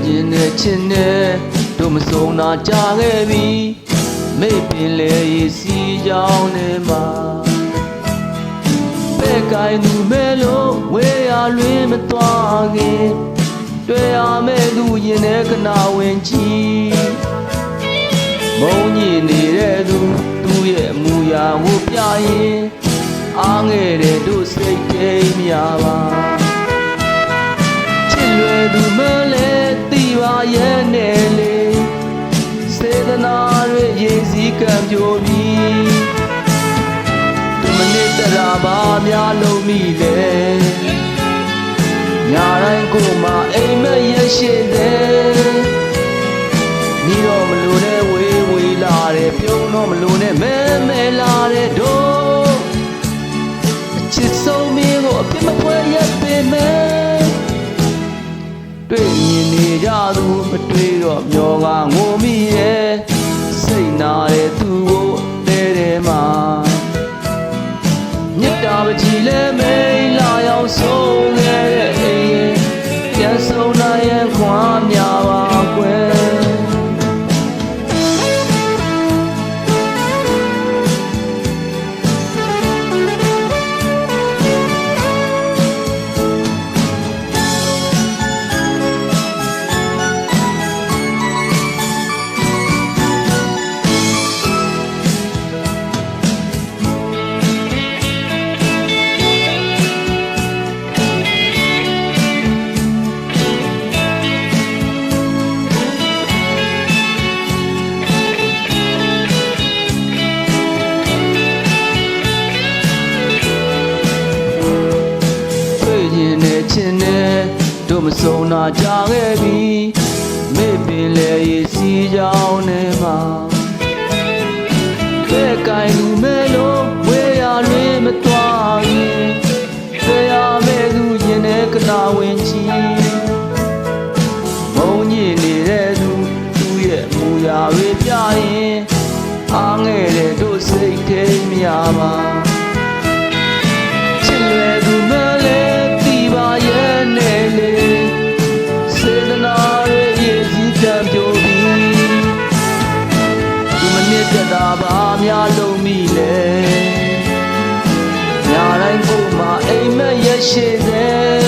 ခြင်းနဲ့ချစ်နဲ့တို့မဆုံးတာကြာခဲ့ပြီမိတ်ပင်လေရေစီကြောင်းနေမှာပဲကိုင်းသူမဲလို့ဝေးရလွင်မသွားခင်တွေ့ရမဲ့သူရင်ထဲကနာဝင်ကြည့်မုံညင်နေတဲ့သူရဲ့အမူအရာကိုပြရင်အားငယ်တဲ့တို့စိတ်ထိမ်များပါချစ်လွယ်သူမလဲသိပါရဲ့နဲ့လေစေတနာရဲ့ရင်စည်းကံပြိုပြီးသူမနစ်တရာပါများလုံးမိလေညာတိုင်းကိုမှအိမ်မက်ရရှိတယ်နီးတော့မလို့နဲ့ဝေးလာတယ်ပြုံးတော့မလို့နဲ့မဲလာတယ်တို့အချစ်ဆုံးမင်းကိုအပြစ်မဖွဲရက်ပေမဲ့တွေ့မြင်နေကြသူမတွေ့တော့မျောကငိုမိရဲ့စိတ်နာတဲ့သူကိုတဲမှာမြတ်တာပကြီးလဲမိန်လာရောက်ဆုံးခဲ့တဲ့အိမ်ပြန်ဆုံးနိုင်ရခွာများပါကွယ်ချင်းနဲ့တို့မဆုံးတာကြာခဲ့ပြီမေ့ပင်လေရေစီကြောင်းနေမှာပဲကိုင်းလူမဲလို့ဝေးရလွင်မသွားရင်တွေ့ရမဲ့သူရင်ထဲကနာဝင်ချီမုံညင်နေတဲ့သူရဲ့မူရာတွေပြရင်အားငယ်တဲ့တို့စိတ်ထိမ်များပါချစ်လွယ်သူမလဲရဲ့နဲ့လေစေတနာရဲ့ရည်စည်းကံပြိုပြီးသူမနစ်တတာပါများလုံးမိလေညာတိုင်းကိုမှအိမ်မက်ရရှိတယ်